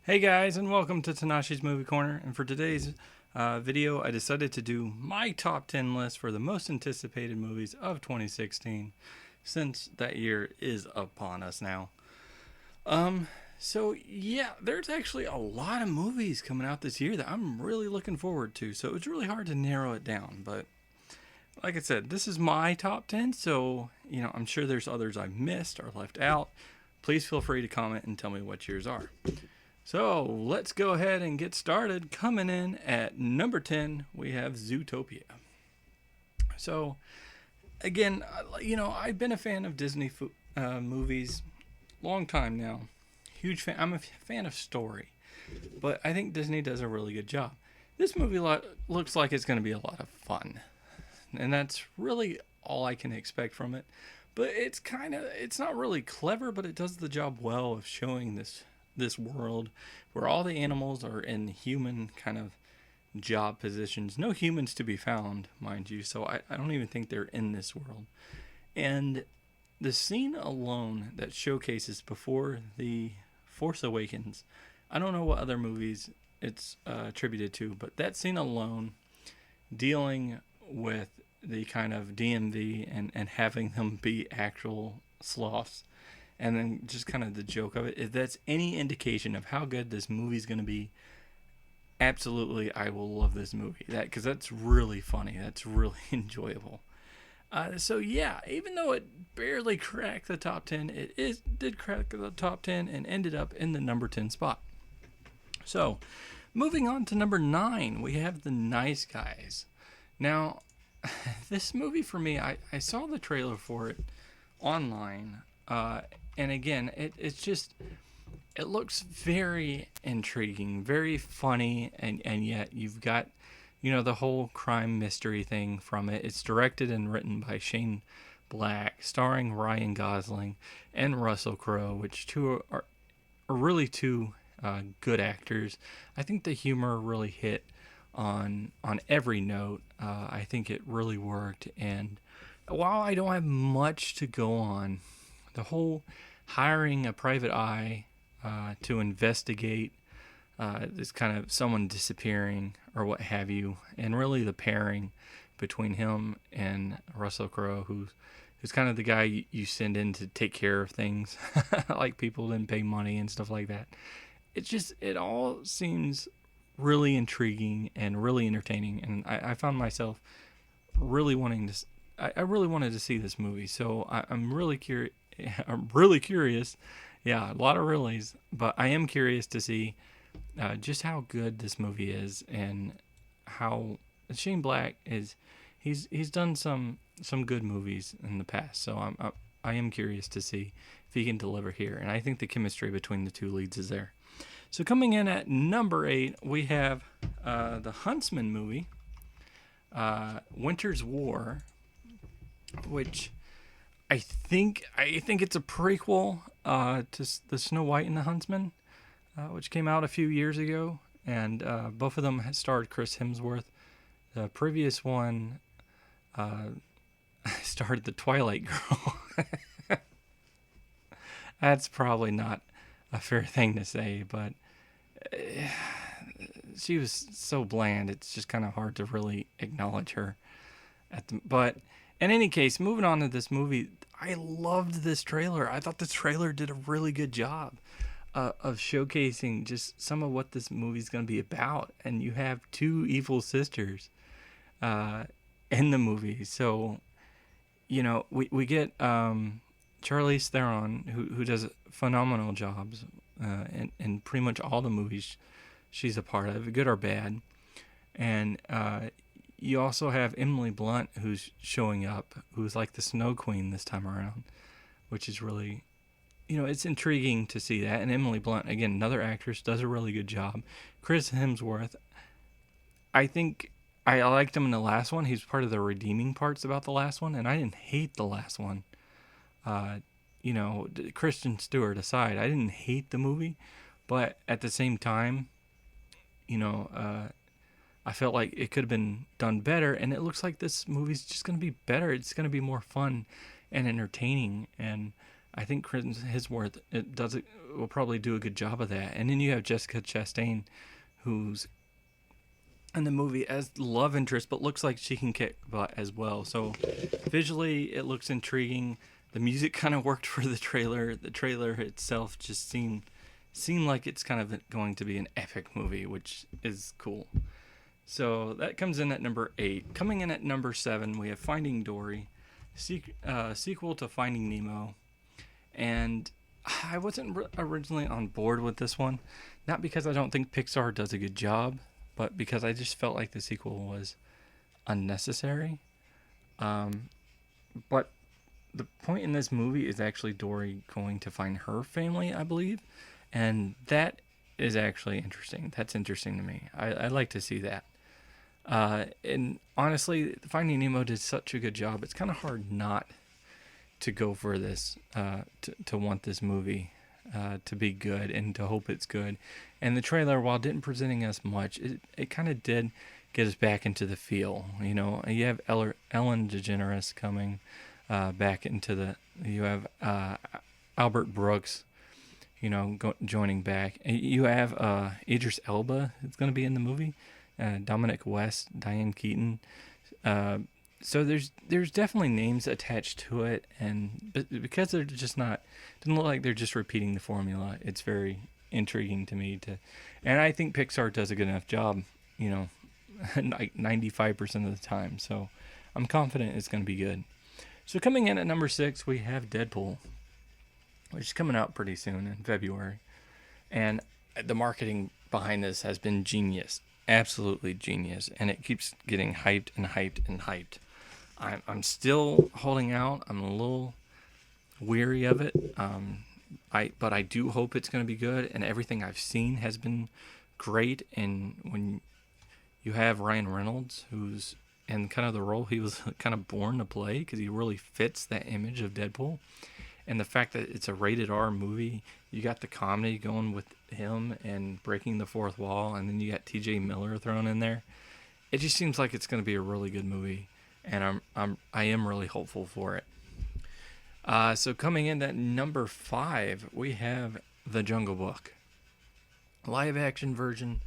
Hey guys, and welcome to Tnashi's Movie Corner. And for today's video, I decided to do my top 10 list for the most anticipated movies of 2016, since that year is upon us now. So yeah, there's actually a lot of movies coming out this year that I'm really looking forward to. So it's really hard to narrow it down, but like I said, this is my top 10, so I'm sure there's others I missed or left out. Please feel free to comment and tell me what yours are. So let's go ahead and get started. Coming in at number 10, we have Zootopia. So, again, I've been a fan of Disney movies long time now. Huge fan. I'm a fan of story, but I think Disney does a really good job. This movie looks like it's going to be a lot of fun, and that's really all I can expect from it. But it's not really clever, but it does the job well of showing this world where all the animals are in human kind of job positions. No humans to be found, mind you, so I don't even think they're in this world. And the scene alone that showcases before the Force Awakens, I don't know what other movies it's attributed to, but that scene alone, dealing with the kind of DMV and having them be actual sloths, and then just kind of the joke of it, if that's any indication of how good this movie's going to be, absolutely I will love this movie. Because that's really funny. That's really enjoyable. So yeah, even though it barely cracked the top 10, did crack the top 10 and ended up in the number 10 spot. So moving on to number 9, we have The Nice Guys. Now, this movie for me, I saw the trailer for it online. And again, it looks very intriguing, very funny, and yet you've got, the whole crime mystery thing from it. It's directed and written by Shane Black, starring Ryan Gosling and Russell Crowe, which are really two good actors. I think the humor really hit on every note. I think it really worked, and while I don't have much to go on, the whole hiring a private eye to investigate this kind of someone disappearing or what have you, and really the pairing between him and Russell Crowe, who's kind of the guy you send in to take care of things, like people didn't pay money and stuff like that. It all seems really intriguing and really entertaining, and I found myself really wanting to. I really wanted to see this movie, so I'm really curious. I'm really curious. Yeah, a lot of reallys, but I am curious to see just how good this movie is, and how Shane Black is. He's done some good movies in the past, so I am curious to see if he can deliver here, and I think the chemistry between the two leads is there. So coming in at number 8, we have the Huntsman movie, Winter's War, which I think it's a prequel to the Snow White and the Huntsman, which came out a few years ago, and both of them starred Chris Hemsworth. The previous one starred the Twilight Girl. That's probably not a fair thing to say, but she was so bland. It's just kind of hard to really acknowledge her. But in any case, moving on to this movie, I loved this trailer. I thought the trailer did a really good job of showcasing just some of what this movie's going to be about. And you have two evil sisters in the movie. So, we get Charlize Theron, who does phenomenal jobs in pretty much all the movies she's a part of, good or bad. And you also have Emily Blunt, who's showing up, who's like the Snow Queen this time around, which is really, it's intriguing to see that. And Emily Blunt, again, another actress, does a really good job. Chris Hemsworth, I think I liked him in the last one. He's part of the redeeming parts about the last one, and I didn't hate the last one. Kristen Stewart aside, I didn't hate the movie, but at the same time, I felt like it could have been done better, and it looks like this movie's just going to be better. It's going to be more fun and entertaining, and I think Chris Hemsworth will probably do a good job of that. And then you have Jessica Chastain, who's in the movie as the love interest, but looks like she can kick butt as well. So visually, it looks intriguing. The music kind of worked for the trailer. The trailer itself just seemed like it's kind of going to be an epic movie, which is cool. So that comes in at number 8. Coming in at number 7, we have Finding Dory, sequel to Finding Nemo. And I wasn't originally on board with this one, not because I don't think Pixar does a good job, but because I just felt like the sequel was unnecessary. But the point in this movie is actually Dory going to find her family, I believe. And that is actually interesting. That's interesting to me. I like to see that. And honestly, Finding Nemo did such a good job. It's kind of hard not to go for this, to want this movie to be good and to hope it's good. And the trailer, while didn't presenting us much, it kind of did get us back into the feel. You know, you have Ellen DeGeneres coming back into the. You have Albert Brooks, you know, joining back. You have Idris Elba is going to be in the movie. Dominic West, Diane Keaton. So there's definitely names attached to it, and because they're just not, doesn't look like they're just repeating the formula. It's very intriguing to me and I think Pixar does a good enough job, you know, like 95% of the time. So I'm confident it's going to be good. So coming in at number 6, we have Deadpool, which is coming out pretty soon in February, and the marketing behind this has been genius, absolutely genius, and it keeps getting hyped and hyped and hyped. I'm still holding out. I'm a little weary of it. But I do hope it's going to be good. And everything I've seen has been great. And when you have Ryan Reynolds, who's in kind of the role he was kind of born to play, because he really fits that image of Deadpool. And the fact that it's a rated R movie, you got the comedy going with him and breaking the fourth wall, and then you got T.J. Miller thrown in there. It just seems like it's going to be a really good movie. And I am really hopeful for it. So coming in at number 5, we have The Jungle Book, live action version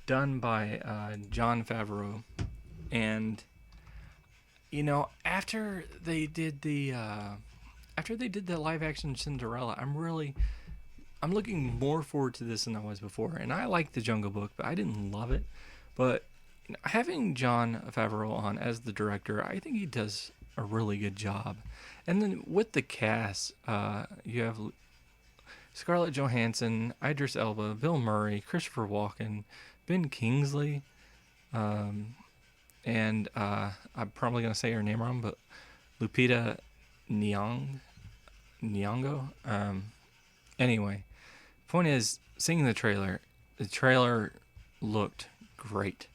done by Jon Favreau. And you know, after they did the live action Cinderella, I'm looking more forward to this than I was before. And I like The Jungle Book, but I didn't love it. But having Jon Favreau on as the director, I think he does a really good job. And then with the cast, you have Scarlett Johansson, Idris Elba, Bill Murray, Christopher Walken, Ben Kingsley, and I'm probably going to say her name wrong, but Lupita Nyong'o. Anyway, point is, seeing the trailer looked great.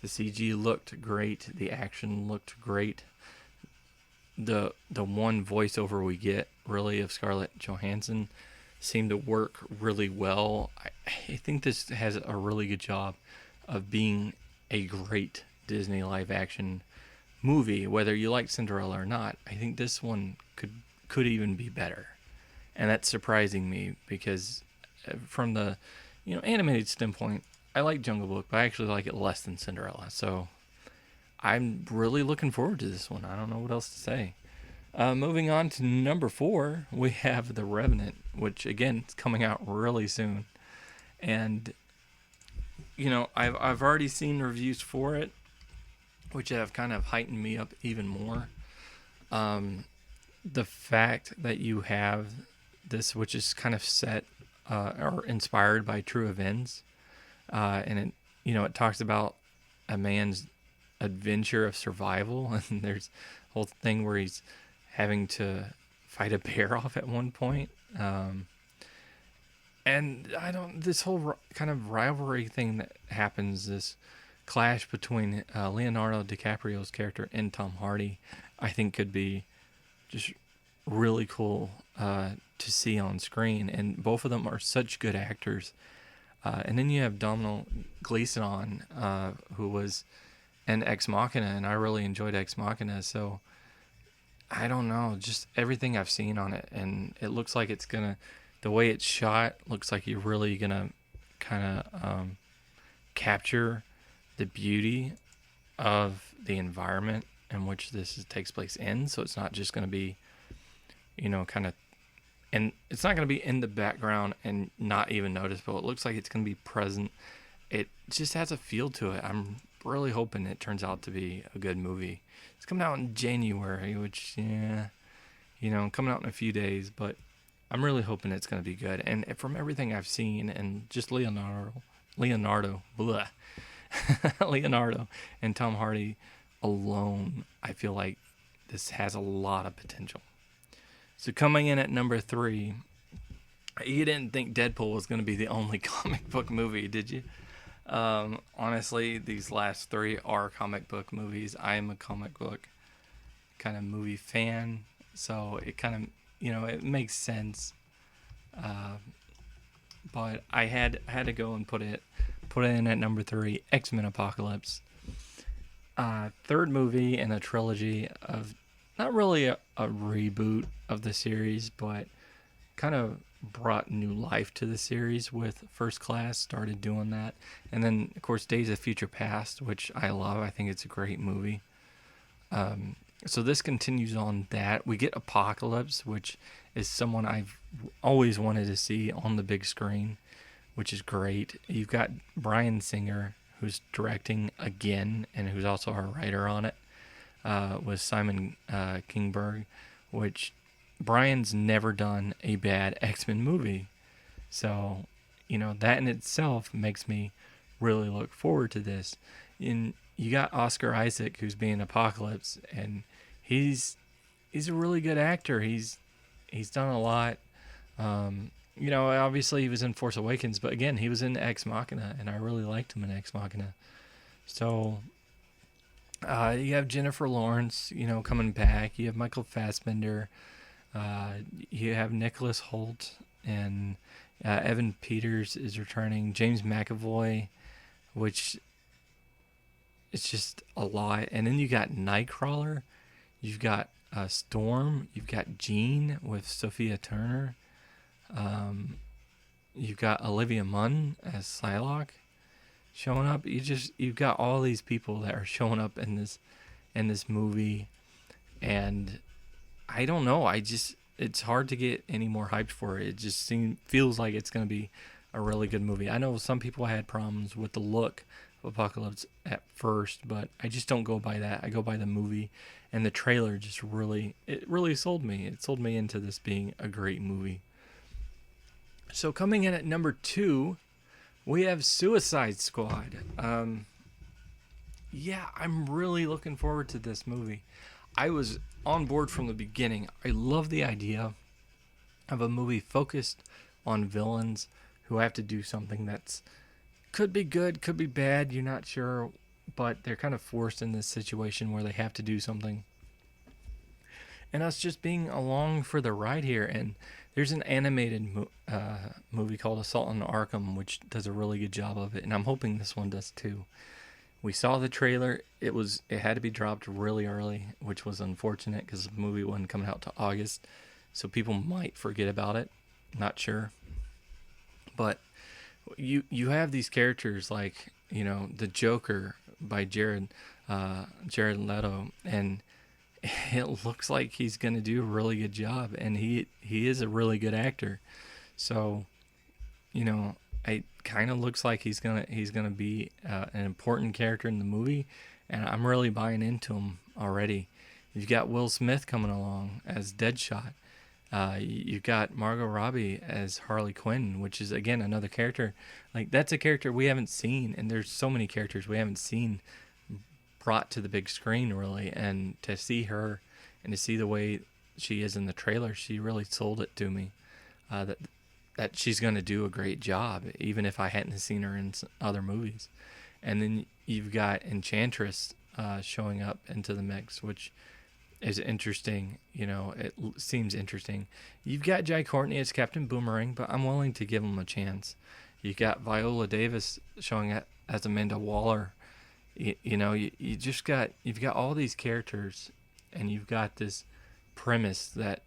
The CG looked great. The action looked great. The one voiceover we get, really, of Scarlett Johansson seemed to work really well. I think this has a really good job of being a great Disney live action movie, whether you like Cinderella or not. I think this one could even be better. And that's surprising me, because from the animated standpoint, I like Jungle Book, but I actually like it less than Cinderella. So I'm really looking forward to this one. I don't know what else to say. Moving on to number 4, we have The Revenant, which again is coming out really soon. And I've already seen reviews for it, which have kind of heightened me up even more. The fact that you have this, which is kind of set or inspired by true events, and it talks about a man's adventure of survival, and there's a whole thing where he's having to fight a bear off at one point. And this whole kind of rivalry thing that happens, this clash between Leonardo DiCaprio's character and Tom Hardy, I think could be just really cool to see on screen. And both of them are such good actors. And then you have Domhnall Gleeson on, who was in Ex Machina, and I really enjoyed Ex Machina. So I don't know, just everything I've seen on it, and it looks like it's gonna, the way it's shot looks like you're really gonna kind of capture the beauty of the environment in which takes place in. So it's not just gonna be, kind of, and it's not gonna be in the background and not even noticeable. It looks like it's gonna be present. It just has a feel to it. I'm really hoping it turns out to be a good movie. It's coming out in January, which, coming out in a few days, but I'm really hoping it's going to be good. And from everything I've seen, and just Leonardo, blah, Leonardo and Tom Hardy alone, I feel like this has a lot of potential. So coming in at number 3, you didn't think Deadpool was going to be the only comic book movie, did you? Honestly, these last 3 are comic book movies. I am a comic book kind of movie fan, so it kind of, it makes sense. But I had to go and put it in at number 3, Xmen Apocalypse. Third movie in a trilogy of not really a reboot of the series, but kind of brought new life to the series with First Class, started doing that. And then, of course, Days of Future Past, which I love. I think it's a great movie. So this continues on that. We get Apocalypse, which is someone I've always wanted to see on the big screen, which is great. You've got Bryan Singer, who's directing again, and who's also our writer on it, with Simon Kingberg, which Brian's never done a bad X-Men movie. So, that in itself makes me really look forward to this. And you got Oscar Isaac, who's being Apocalypse, and he's a really good actor. He's done a lot. Obviously he was in Force Awakens, but again, he was in Ex Machina, and I really liked him in Ex Machina. So, you have Jennifer Lawrence, coming back. You have Michael Fassbender. You have Nicholas Hoult, and Evan Peters is returning. James McAvoy, which it's just a lot. And then you got Nightcrawler. You've got Storm. You've got Jean with Sophia Turner. You've got Olivia Munn as Psylocke showing up. You've got all these people that are showing up in this movie, and I don't know. It's hard to get any more hyped for it. It just feels like it's going to be a really good movie. I know some people had problems with the look of Apocalypse at first, but I just don't go by that. I go by the movie, and the trailer just really sold me. It sold me into this being a great movie. So coming in at number 2, we have Suicide Squad. I'm really looking forward to this movie. I was on board from the beginning. I love the idea of a movie focused on villains who have to do something that's could be good, could be bad, you're not sure, but they're kind of forced in this situation where they have to do something. And us just being along for the ride here. And there's an animated movie called Assault on Arkham, which does a really good job of it, and I'm hoping this one does too. We saw the trailer. It had to be dropped really early, which was unfortunate because the movie wasn't coming out to August, so people might forget about it. Not sure. But you have these characters like, the Joker by Jared Leto, and it looks like he's going to do a really good job, and he is a really good actor. So, it kind of looks like he's gonna be an important character in the movie, and I'm really buying into him already. You've got Will Smith coming along as Deadshot. You've got Margot Robbie as Harley Quinn, which is again another character. Like, that's a character we haven't seen, and there's so many characters we haven't seen brought to the big screen really, and to see her and to see the way she is in the trailer, she really sold it to me. That she's going to do a great job, even if I hadn't seen her in other movies. And then you've got Enchantress showing up into the mix, which is interesting. It seems interesting. You've got Jai Courtney as Captain Boomerang, but I'm willing to give him a chance. You've got Viola Davis showing up as Amanda Waller. You've got all these characters, and you've got this premise that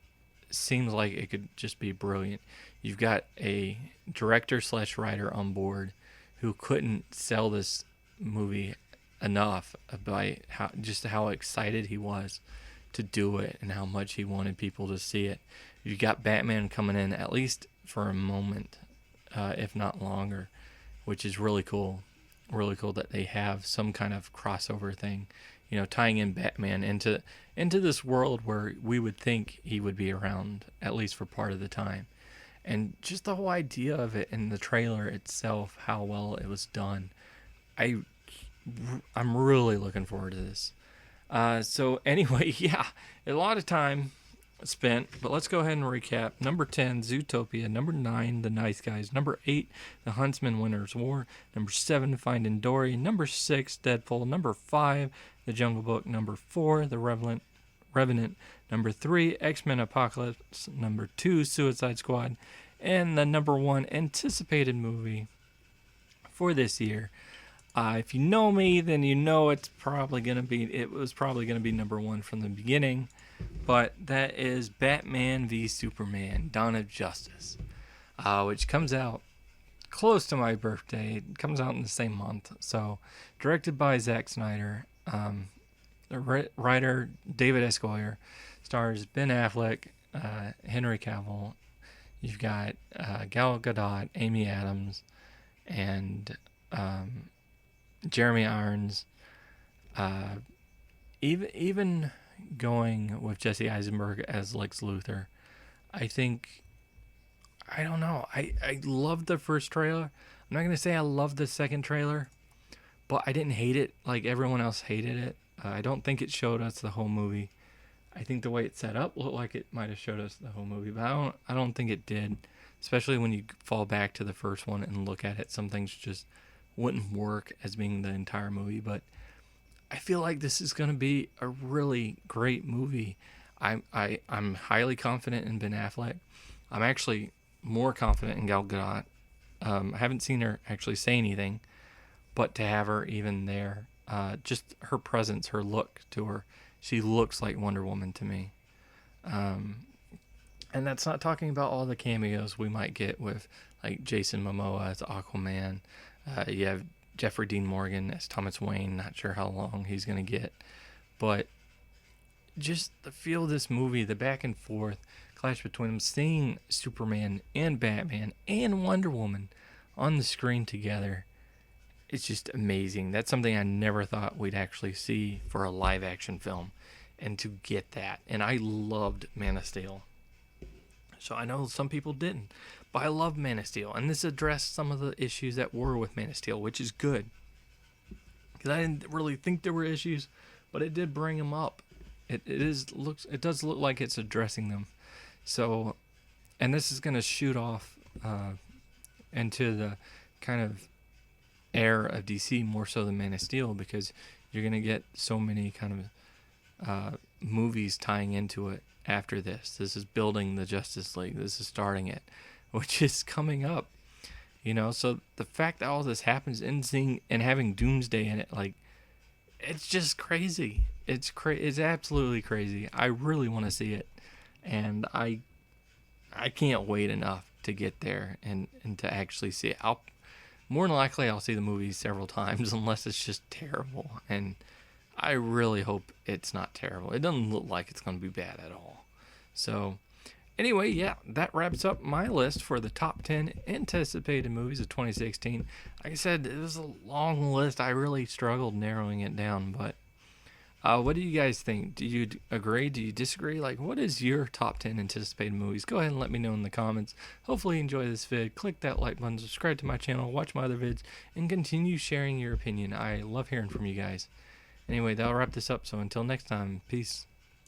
seems like it could just be brilliant. You've got a director slash writer on board who couldn't sell this movie enough by how excited he was to do it and how much he wanted people to see it. You got Batman coming in at least for a moment, if not longer, which is really cool. Really cool that they have some kind of crossover thing, tying in Batman into this world where we would think he would be around at least for part of the time. And just the whole idea of it and the trailer itself, how well it was done. I'm really looking forward to this. So anyway, yeah, a lot of time spent, but let's go ahead and recap. Number 10, Zootopia. Number 9, The Nice Guys. Number 8, The Huntsman, Winter's War. Number 7, Finding Dory. Number 6, Deadpool. Number 5, The Jungle Book. Number 4, The Revenant. Number 3, Xmen Apocalypse. Number 2, Suicide Squad. And the number 1 anticipated movie for this year. If you know me, then you know it was probably going to be number 1 from the beginning. But that is Batman v Superman, Dawn of Justice, which comes out close to my birthday. It comes out in the same month. So, directed by Zack Snyder, the writer David S. Goyer, stars Ben Affleck, Henry Cavill. You've got Gal Gadot, Amy Adams, and Jeremy Irons. Even going with Jesse Eisenberg as Lex Luthor, I don't know. I loved the first trailer. I'm not going to say I loved the second trailer, but I didn't hate it like everyone else hated it. I don't think it showed us the whole movie. I think the way it's set up looked like it might have showed us the whole movie, but I don't think it did. Especially when you fall back to the first one and look at it, some things just wouldn't work as being the entire movie, but I feel like this is going to be a really great movie. I'm highly confident in Ben Affleck. I'm actually more confident in Gal Gadot. I haven't seen her actually say anything, but to have her even there, just her presence, her look to her, she looks like Wonder Woman to me. And that's not talking about all the cameos we might get with like Jason Momoa as Aquaman. You have Jeffrey Dean Morgan as Thomas Wayne. Not sure how long he's going to get. But just the feel of this movie, the back and forth clash between them, seeing Superman and Batman and Wonder Woman on the screen together, it's just amazing. That's something I never thought we'd actually see for a live action film. And to get that. And I loved Man of Steel. So I know some people didn't. But I love Man of Steel, and this addressed some of the issues that were with Man of Steel, which is good. Because I didn't really think there were issues, but it did bring them up. It does look like it's addressing them. So, and this is going to shoot off into the kind of era of DC more so than Man of Steel, because you're going to get so many kind of movies tying into it after this. This is building the Justice League. This is starting it, which is coming up, so the fact that all this happens and having Doomsday in it, like, it's just crazy. It's absolutely crazy. I really want to see it, and I can't wait enough to get there and to actually see it. More than likely I'll see the movie several times unless it's just terrible, and I really hope it's not terrible. It doesn't look like it's going to be bad at all. So anyway, yeah, that wraps up my list for the top 10 anticipated movies of 2016. Like I said, it was a long list. I really struggled narrowing it down, but what do you guys think? Do you agree? Do you disagree? Like, what is your top 10 anticipated movies? Go ahead and let me know in the comments. Hopefully you enjoy this vid. Click that like button, subscribe to my channel, watch my other vids, and continue sharing your opinion. I love hearing from you guys. Anyway, that'll wrap this up. So until next time, peace.